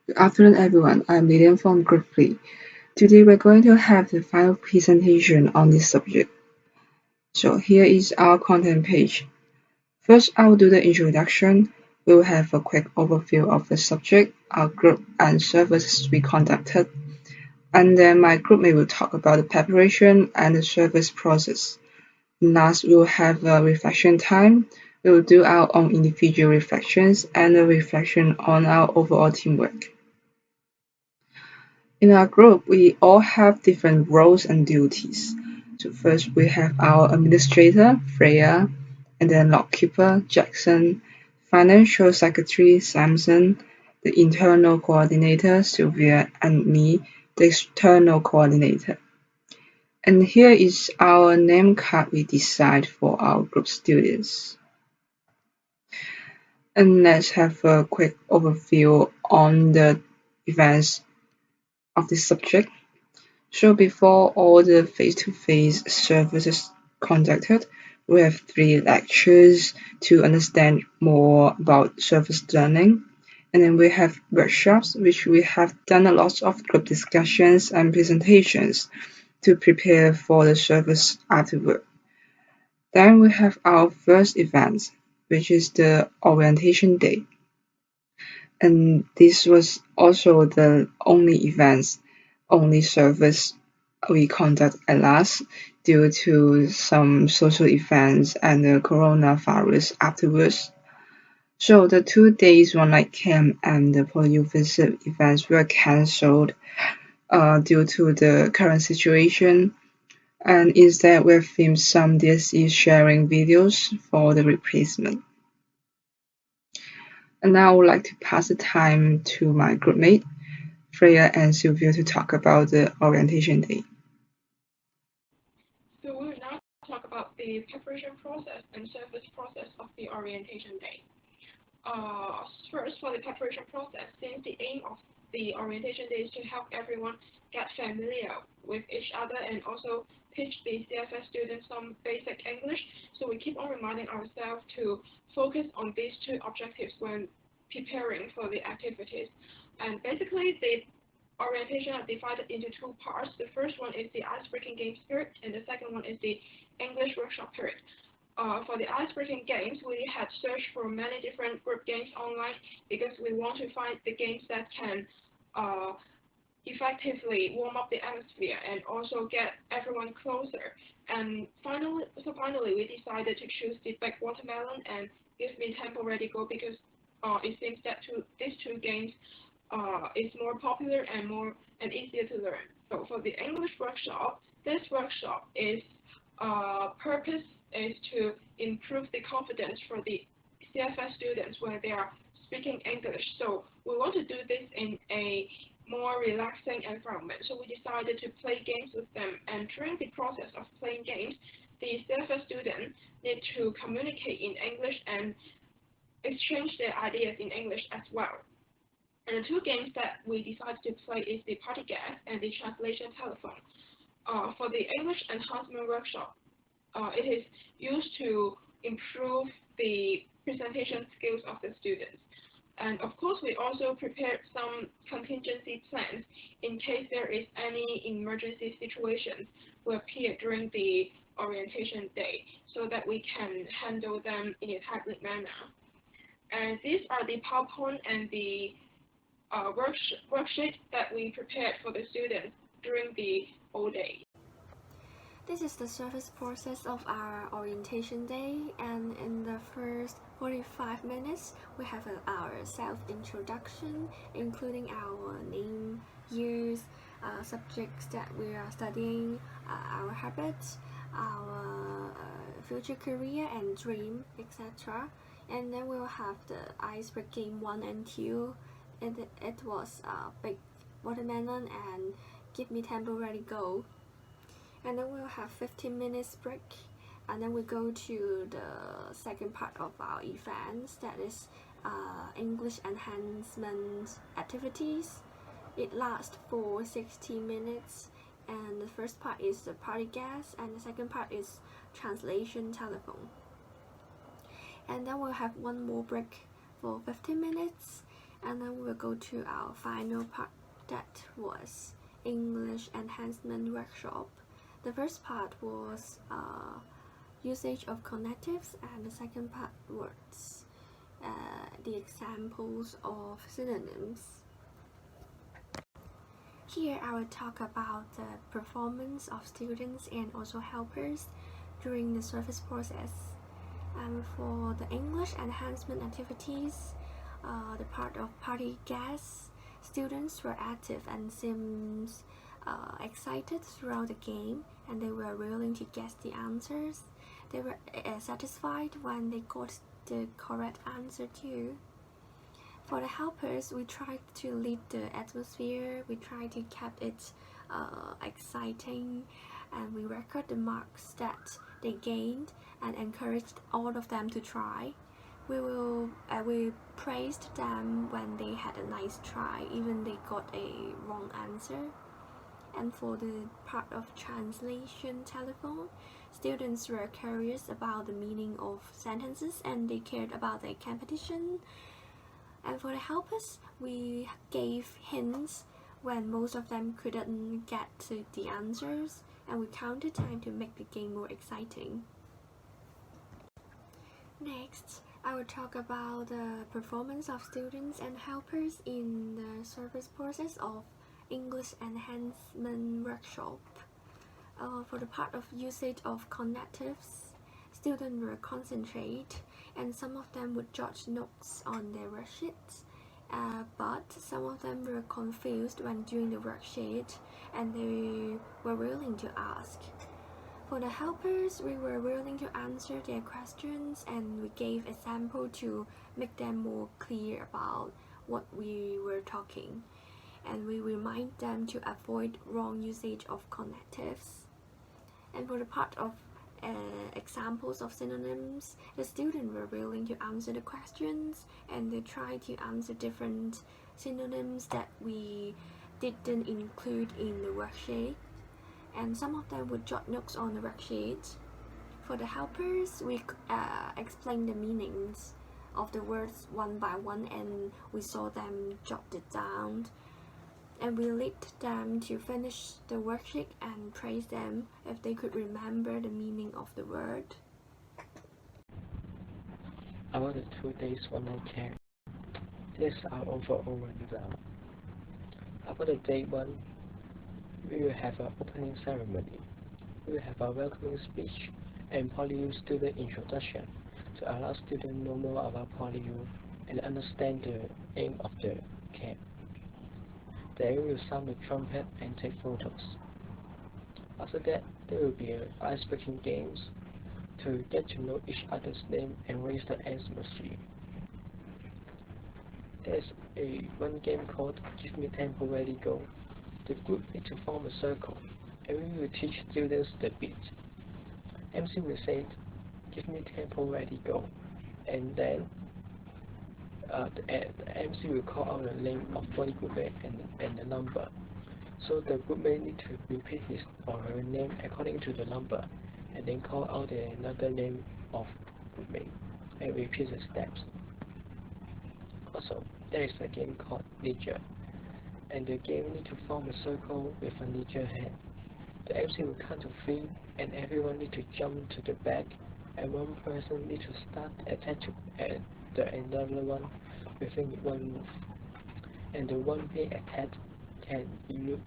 Good afternoon, everyone. I'm Lilian from Group 3. Today, we're going to have the final presentation on this subject. So, here is our content page. First, I will do the introduction. We will have a quick overview of the subject, our group, and services we conducted. And then my groupmate will talk about the preparation and the service process. Last, we will have a reflection time. We will do our own individual reflections and a reflection on our overall teamwork. In our group, we all have different roles and duties. So first we have our administrator, Freya, and then logkeeper, Jackson, financial secretary, Samson, the internal coordinator, Sylvia, and me, the external coordinator. And here is our name card we designed for our group students. And let's have a quick overview on the events of this subject. So before all the face-to-face services conducted, we have 3 lectures to understand more about service learning. And then we have workshops, which we have done a lot of group discussions and presentations to prepare for the service afterward. Then we have our first event, which is the orientation day. And this was also the only service we conduct at last due to some social events and the coronavirus afterwards. So the 2 days 1 night camp and the poly visit events were cancelled due to the current situation, and instead we filmed some DSE sharing videos for the replacement. And now I would like to pass the time to my groupmate, Freya and Sylvia, to talk about the orientation day. So we will now talk about the preparation process and service process of the orientation day. First, for the preparation process, since the aim of the orientation day is to help everyone get familiar with each other and also teach the CFS students some basic English, so we keep on reminding ourselves to focus on these 2 objectives when preparing for the activities. And basically, the orientation are divided into 2 parts. The first one is the ice-breaking games period, and the second one is the English workshop period. For the ice-breaking games, we had searched for many different group games online because we want to find the games that can effectively warm up the atmosphere and also get everyone closer. And finally, we decided to choose the Big Watermelon and Give Me Tempo Ready Go because it seems that these 2 games is more popular and easier to learn. So for the English workshop, this workshop is purpose is to improve the confidence for the CFS students when they are speaking English. So we want to do this in a more relaxing environment. So we decided to play games with them. And during the process of playing games, the CFS students need to communicate in English and exchange their ideas in English as well. And the 2 games that we decided to play is the Party Guess and the Translation Telephone. For the English Enhancement Workshop, it is used to improve the presentation skills of the students. And of course, we also prepared some contingency plans in case there is any emergency situations will appear during the orientation day so that we can handle them in a timely manner. And these are the PowerPoint and the worksheet that we prepared for the students during the whole day. This is the service process of our orientation day, and in the first 45 minutes, we have our self-introduction, including our name, years, subjects that we are studying, our habits, our future career and dream, etc. And then we'll have the ice-breaking 1 and 2. It was Big Watermelon and Give Me Tempo Ready Go. And then we'll have 15 minutes break, and then we go to the second part of our events, that is English enhancement activities. It lasts for 60 minutes, and the first part is the party guest, and the second part is translation telephone. And then we'll have 1 more break for 15 minutes, And then we'll go to our final part, that was English enhancement workshop. The first part was usage of connectives, and the second part was the examples of synonyms. Here I will talk about the performance of students and also helpers during the service process. And for the English enhancement activities, the part of party guests, students were active and seemed excited throughout the game, and they were willing to guess the answers. They were satisfied when they got the correct answer too. For the helpers, we tried to lead the atmosphere, we tried to keep it exciting, and we record the marks that they gained and encouraged all of them to try. We praised them when they had a nice try, even they got a wrong answer. And for the part of translation telephone, students were curious about the meaning of sentences and they cared about their competition. And for the helpers, we gave hints when most of them couldn't get to the answers, and we counted time to make the game more exciting. Next, I will talk about the performance of students and helpers in the service process of English enhancement workshop. For the part of usage of connectives, students were concentrate and some of them would jot notes on their worksheets, but some of them were confused when doing the worksheet and they were willing to ask. For the helpers, we were willing to answer their questions and we gave a sample to make them more clear about what we were talking. And we remind them to avoid wrong usage of connectives. And for the part of examples of synonyms, the students were willing to answer the questions and they tried to answer different synonyms that we didn't include in the worksheet, and some of them would jot notes on the worksheet. For the helpers, we explained the meanings of the words one by one and we saw them jot it down, and we led them to finish the worksheet and praise them if they could remember the meaning of the word. About the 2 days online camp, this are overall rundown. About the day 1, we will have an opening ceremony. We will have a welcoming speech and PolyU student introduction to allow students know more about PolyU and understand the aim of the camp. Then we will sound the trumpet and take photos. After that, there will be ice-breaking games to get to know each other's name and raise the atmosphere. There's one game called Give Me Tempo Ready Go. The group need to form a circle, and we will teach students the beat. MC will say, "Give me tempo ready go," and then the MC will call out the name of one groupmate and the number. So the groupmate need to repeat his or her name according to the number, and then call out another name of groupmate and repeat the steps. Also, there is a game called Ninja, and the game need to form a circle with a ninja hand. The MC will count to 3, and everyone need to jump to the back, and one person need to start attack to another one within 1 move. And the one being attacked can elude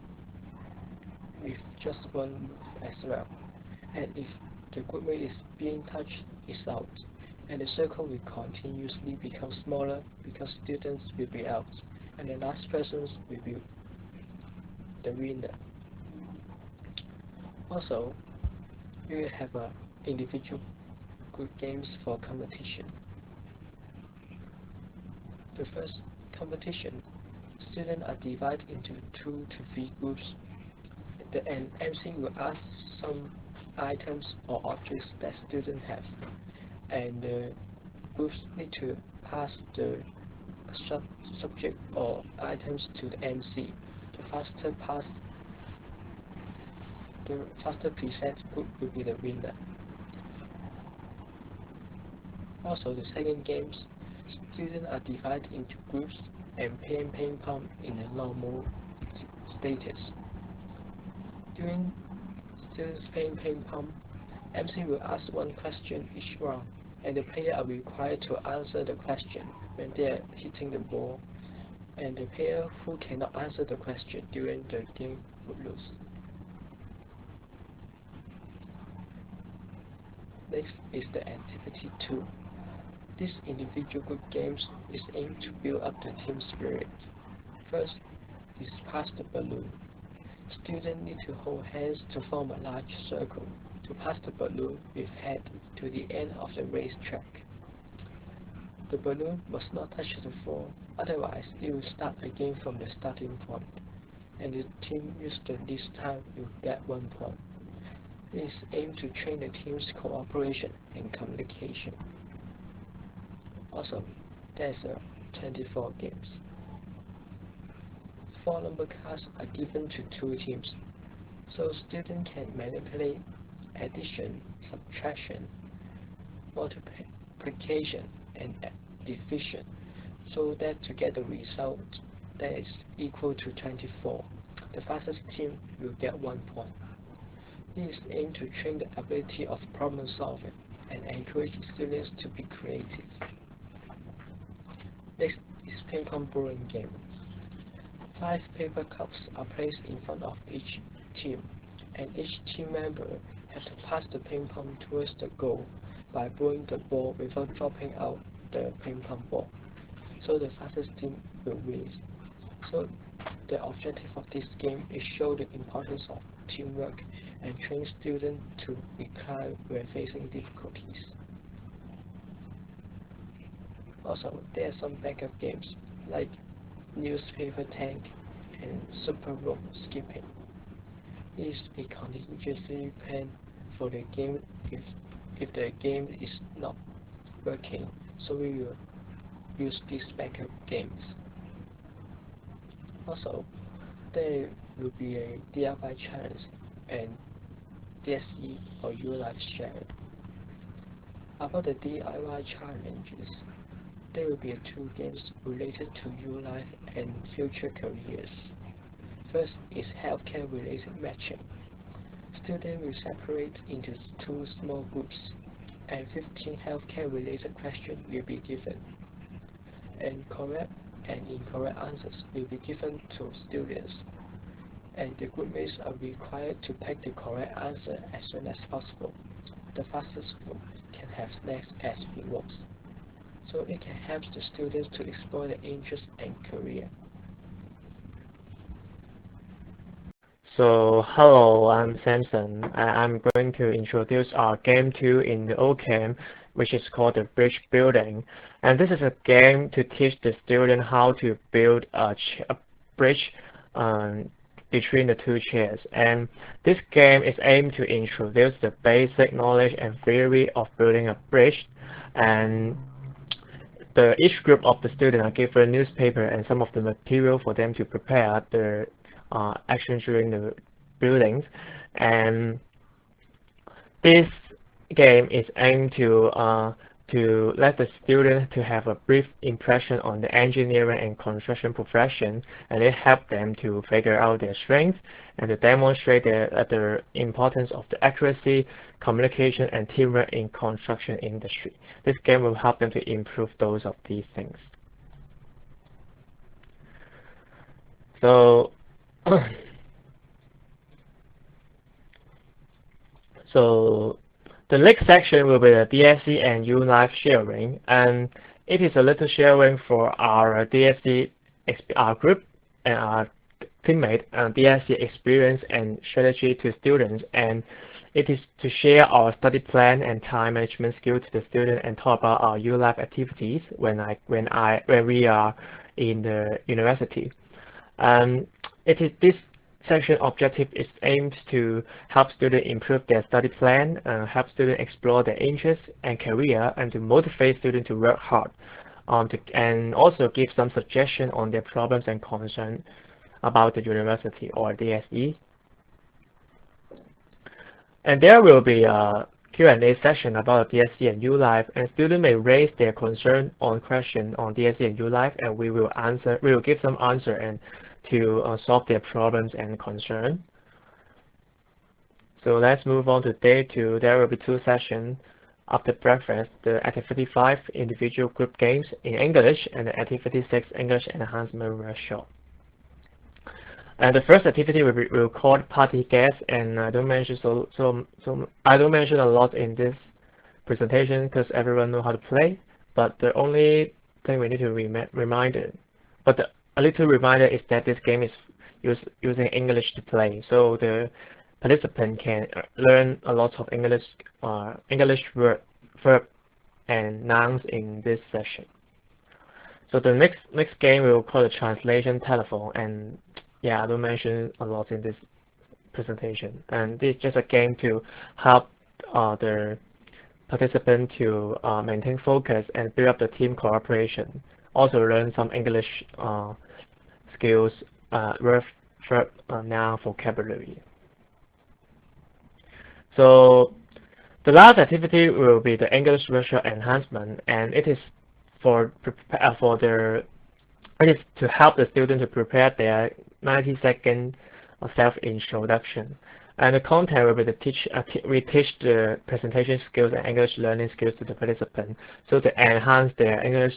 with just 1 move as well. And if the groupmate is being touched, it's out. And the circle will continuously become smaller because students will be out, and the last person will be the winner. Also, we will have individual group games for competition. The first competition, students are divided into 2 to 3 groups. The MC will ask some items or objects that students have, and the groups need to pass the subject or items to the MC. The faster present group will be the winner. Also, the second games, students are divided into groups and playing ping pong in a normal status. During students playing ping pong, MC will ask one question each round, and the player are required to answer the question when they are hitting the ball, and the player who cannot answer the question during the game would lose. Next is the activity 2. This individual group games is aimed to build up the team spirit. First is pass the balloon. Students need to hold hands to form a large circle to pass the balloon with head to the end of the racetrack. The balloon must not touch the floor, otherwise it will start again from the starting point, and the team used the least time will get 1 point. It is aimed to train the team's cooperation and communication. Also, there is 24 games. 4 number cards are given to 2 teams, so students can manipulate addition, subtraction, multiplication, and division, so that to get the result that is equal to 24. The fastest team will get 1 point. It is aimed to train the ability of problem solving and encourage students to be creative. Next is ping pong bowling game. 5 paper cups are placed in front of each team, and each team member has to pass the ping pong towards the goal by throwing the ball without dropping out the ping pong ball. So the fastest team will win. So the objective of this game is show the importance of teamwork and train students to be calm when facing difficulties. Also, there are some backup games like newspaper tank and super rope skipping. It is to be continuously planned for the game if the game is not working, so we will use these backup games. Also, there will be a DIY challenge and DSE or U-Life shared. About the DIY challenges, there will be 2 games related to U-Life and future careers. First is healthcare related matching. Students will separate into 2 small groups, and 15 healthcare related questions will be given, and correct and incorrect answers will be given to students, and the groupmates are required to pick the correct answer as soon as possible. The fastest group can have snacks as rewards, so it can help the students to explore their interests and career. So, hello, I'm Samson. I'm going to introduce our game 2 in the OCAM, which is called the bridge building. And this is a game to teach the student how to build a bridge between the 2 chairs. And this game is aimed to introduce the basic knowledge and theory of building a bridge. And each group of the students are given a newspaper and some of the material for them to prepare the action during the buildings. And this game is aimed to let the student to have a brief impression on the engineering and construction profession, and it helps them to figure out their strengths and to demonstrate the importance of the accuracy, communication, and teamwork in construction industry. This game will help them to improve those of these things. So the next section will be the DSE and U-Life sharing, and it is a little sharing for our DSE our group and our teammate DSE experience and strategy to students, and it is to share our study plan and time management skills to the student and talk about our U-Life activities when we are in the university. This section objective is aimed to help students improve their study plan, help students explore their interests and career, and to motivate students to work hard, and also give some suggestion on their problems and concerns about the university or DSE. And there will be Q&A session about DSC and ULife, and students may raise their concern on question on DSC and ULife, and we will answer. We will give some answer and to solve their problems and concern. So let's move on to day 2. There will be 2 sessions. After breakfast, the Activity 5 individual group games in English and the Activity 6 English enhancement workshop. And the first activity will call party guests, and I don't mention I don't mention a lot in this presentation because everyone knows how to play. But the only thing we need to a little reminder is that this game is using English to play, so the participant can learn a lot of English verb and nouns in this session. So the next game we will call the translation telephone, and yeah, I don't mention a lot in this presentation. And this is just a game to help the participant to maintain focus and build up the team cooperation. Also learn some English skills, verb, noun, vocabulary. So the last activity will be the English workshop enhancement, and it is it is to help the student to prepare their 90-second self-introduction. And the content will be we teach the presentation skills and English learning skills to the participant, so to enhance their English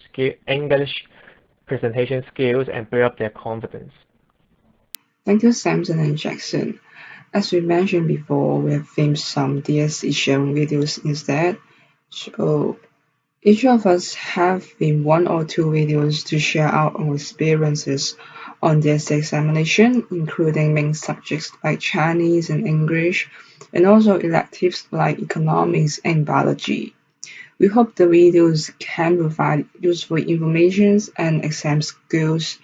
presentation skills and build up their confidence. Thank you, Samson and Jackson. As we mentioned before, we have filmed some DSC sharing videos instead. So each of us have filmed 1 or 2 videos to share our own experiences on DSC examination, including main subjects like Chinese and English, and also electives like economics and biology. We hope the videos can provide useful information and exam skills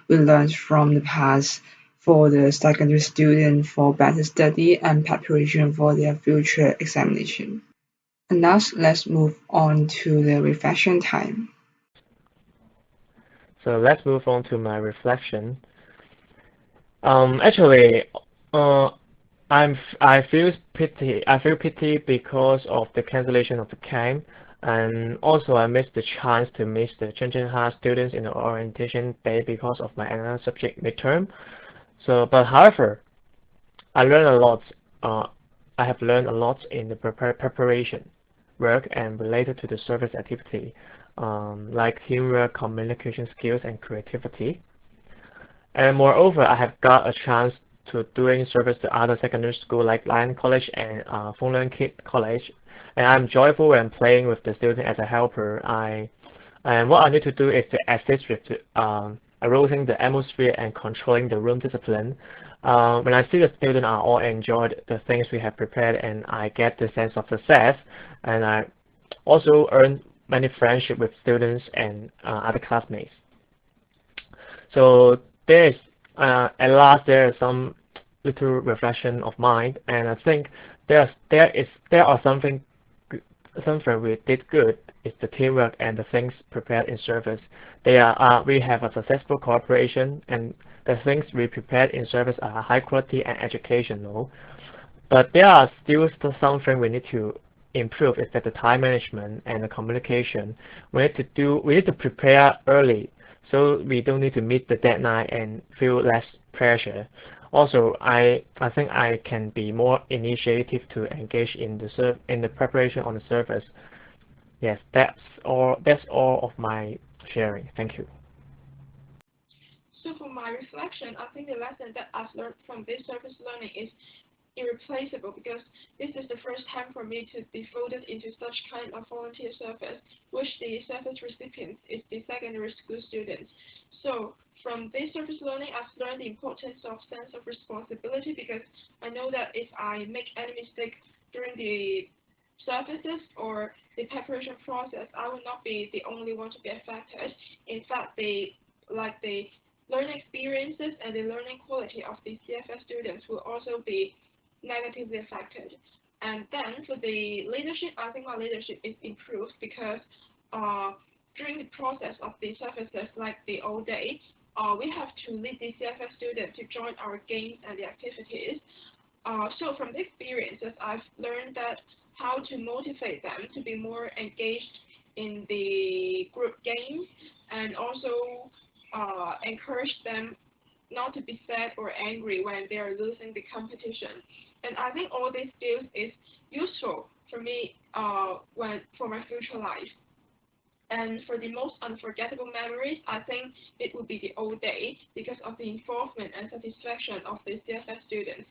we learned from the past for the secondary student for better study and preparation for their future examination. And now let's move on to the reflection time. So let's move on to my reflection. Actually, I feel pity because of the cancellation of the camp, and also I missed the chance to meet the Chenchen students in the orientation day because of my another subject midterm. So, but however, I learned a lot. I have learned a lot in the preparation work and related to the service activity, like teamwork, communication skills, and creativity. And moreover, I have got a chance to doing service to other secondary school like Lion College and Fenglen Kid College, and I'm joyful when playing with the student as a helper. And what I need to do is to assist with arousing the atmosphere and controlling the room discipline. When I see the students are all enjoyed the things we have prepared, and I get the sense of success, and I also earn many friendship with students and other classmates. So at last there is some little reflection of mine, and I think there are something we did good is the teamwork and the things prepared in service. We have a successful cooperation, and the things we prepared in service are high quality and educational. But there are still something we need to improve, is that the time management and the communication. We need to prepare early, so we don't need to meet the deadline and feel less pressure. Also, I think I can be more initiative to engage in the preparation on the service. Yes, that's all of my sharing. Thank you. So for my reflection, I think the lesson that I've learned from this service learning is irreplaceable, because this is the first time for me to be folded into such kind of volunteer service, which the service recipients is the secondary school students. So from this service learning, I've learned the importance of sense of responsibility, because I know that if I make any mistake during the services or the preparation process, I will not be the only one to be affected. In fact, the learning experiences and the learning quality of the CFS students will also be negatively affected. And then for the leadership, I think my leadership is improved, because during the process of the services like the all day, we have to lead the CFS students to join our games and the activities. So from the experiences, I've learned that how to motivate them to be more engaged in the group games, and also encourage them not to be sad or angry when they are losing the competition. And I think all these skills is useful for me for my future life. And for the most unforgettable memories, I think it would be the old day because of the involvement and satisfaction of the CFS students.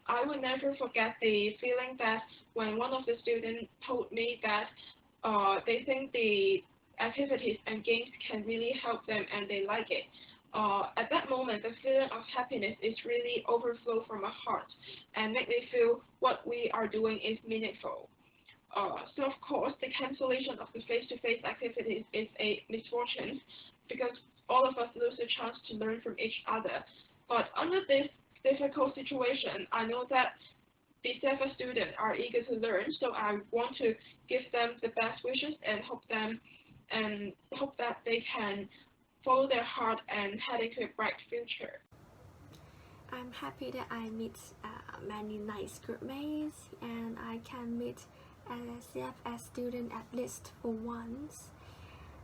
I will never forget the feeling that when one of the students told me that they think the activities and games can really help them and they like it. At that moment, the feeling of happiness is really overflow from my heart and make me feel what we are doing is meaningful. So of course, the cancellation of the face-to-face activities is a misfortune because all of us lose the chance to learn from each other. But under this difficult situation, I know that the CFA students are eager to learn, so I want to give them the best wishes and hope that they can follow their heart and head into a bright future. I'm happy that I meet many nice groupmates and I can meet a CFS student at least for once.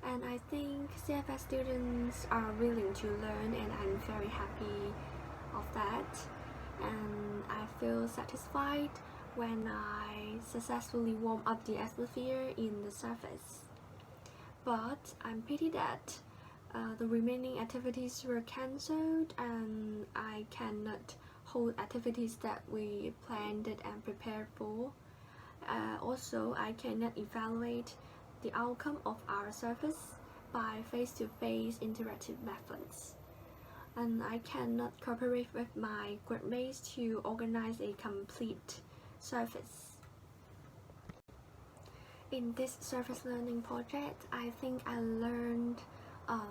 And I think CFS students are willing to learn and I'm very happy of that. And I feel satisfied when I successfully warm up the atmosphere in the surface. But I'm pity that the remaining activities were cancelled and I cannot hold activities that we planned and prepared for. Also, I cannot evaluate the outcome of our service by face-to-face interactive methods. And I cannot cooperate with my groupmates to organize a complete service. In this service learning project, I think I learned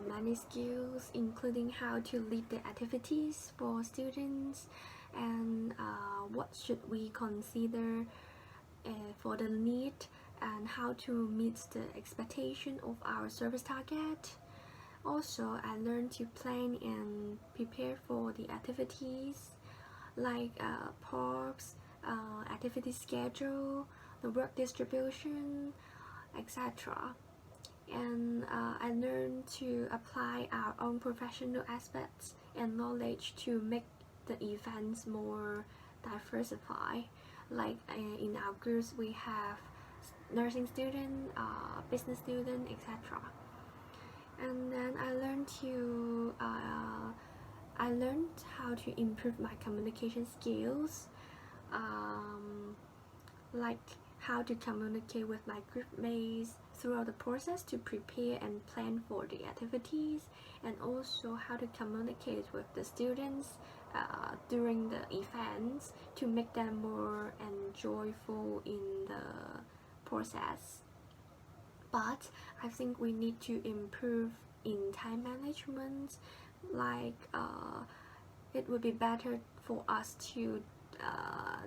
many skills, including how to lead the activities for students and what should we consider for the need and how to meet the expectation of our service target. Also, I learned to plan and prepare for the activities like props, activity schedule, the work distribution, etc. And I learned to apply our own professional aspects and knowledge to make the events more diversified. Like in our groups we have nursing student, business student, etc. And then I learned how to improve my communication skills, like how to communicate with my group mates throughout the process to prepare and plan for the activities, and also how to communicate with the students during the events to make them more enjoyable in the process. But I think we need to improve in time management, like it would be better for us to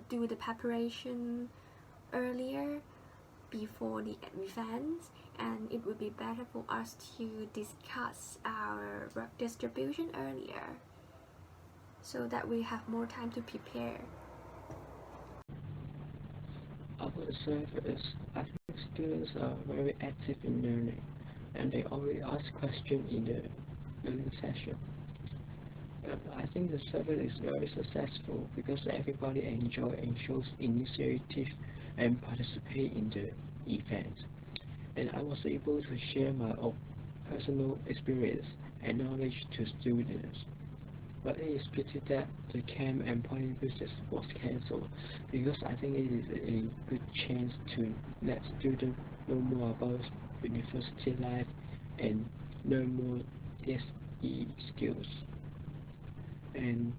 do the preparation earlier before the event, and it would be better for us to discuss our work distribution earlier so that we have more time to prepare. About the service, I think students are very active in learning and they always ask questions in the learning session. I think the service is very successful because everybody enjoys and shows initiative and participate in the event. And I was able to share my own personal experience and knowledge to students. But it is pity that the camp and polling visit was cancelled because I think it is a good chance to let students know more about university life and learn more SE skills. And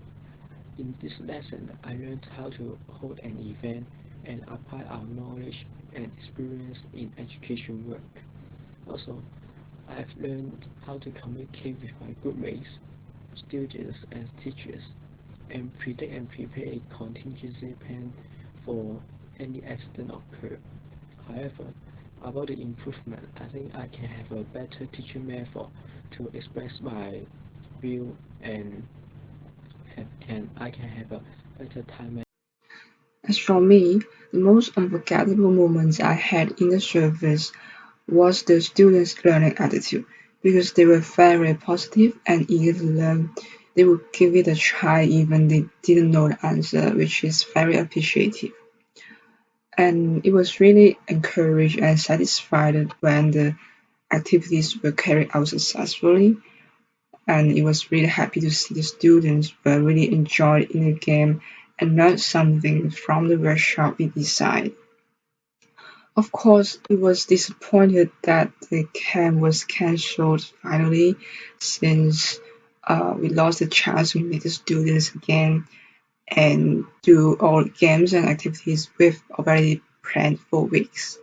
in this lesson, I learned how to hold an event and apply our knowledge and experience in education work. Also, I've learned how to communicate with my groupmates, students and teachers, and predict and prepare a contingency plan for any accident occur. However, about the improvement, I think I can have a better teaching method to express my view and I can have a better time. As for me, the most unforgettable moments I had in the service was the students' learning attitude, because they were very positive and eager to learn. They would give it a try even they didn't know the answer, which is very appreciative. And it was really encouraged and satisfied when the activities were carried out successfully. And it was really happy to see the students were really enjoyed in the game and learned something from the workshop we designed. Of course, it was disappointed that the camp was cancelled finally, since we lost the chance to meet the students again and do all games and activities we've already planned for weeks.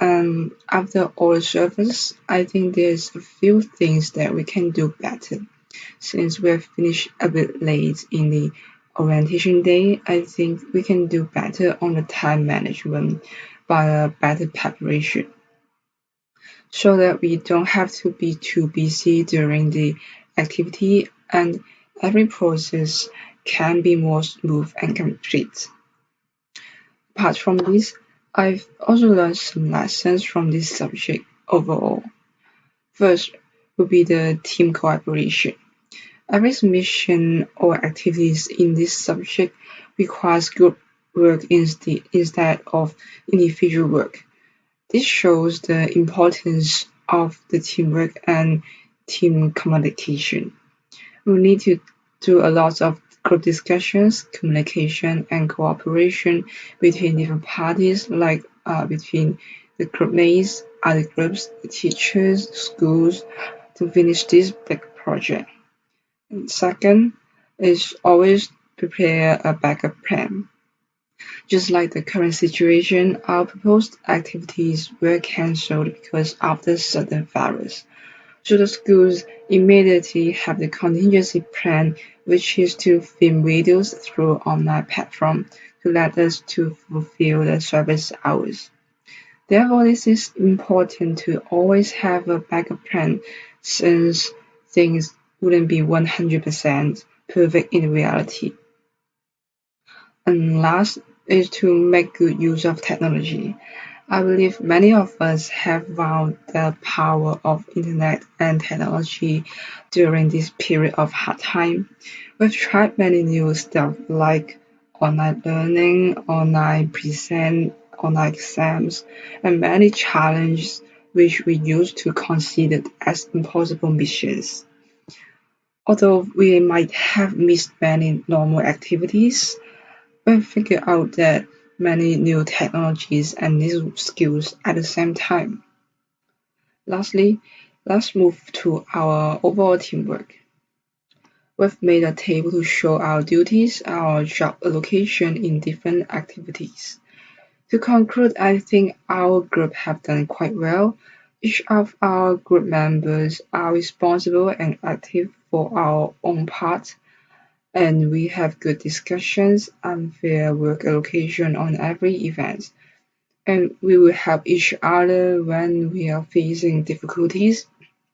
After all service, I think there's a few things that we can do better. Since we've finished a bit late in the orientation day, I think we can do better on the time management by a better preparation, so that we don't have to be too busy during the activity and every process can be more smooth and complete. Apart from this, I've also learned some lessons from this subject overall. First would be the team cooperation. Every mission or activities in this subject requires group work instead of individual work. This shows the importance of the teamwork and team communication. We need to do a lot of group discussions, communication, and cooperation between different parties, like between the group mates, other groups, the teachers, schools, to finish this big project. And second is always prepare a backup plan. Just like the current situation, our proposed activities were cancelled because of the sudden virus. So the schools immediately have the contingency plan, which is to film videos through online platform to let us to fulfill the service hours. Therefore, this is important to always have a backup plan, since things wouldn't be 100% perfect in reality. And last is to make good use of technology. I believe many of us have found the power of internet and technology during this period of hard time. We've tried many new stuff like online learning, online present, online exams, and many challenges which we used to consider as impossible missions. Although we might have missed many normal activities, we figured out that many new technologies and new skills at the same time. Lastly, let's move to our overall teamwork. We've made a table to show our duties, our job allocation in different activities. To conclude, I think our group have done quite well. Each of our group members are responsible and active for our own part, and we have good discussions and fair work allocation on every event. And we will help each other when we are facing difficulties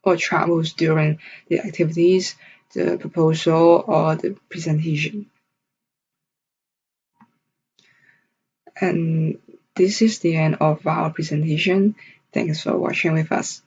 or troubles during the activities, the proposal, or the presentation. And this is the end of our presentation. Thanks for watching with us.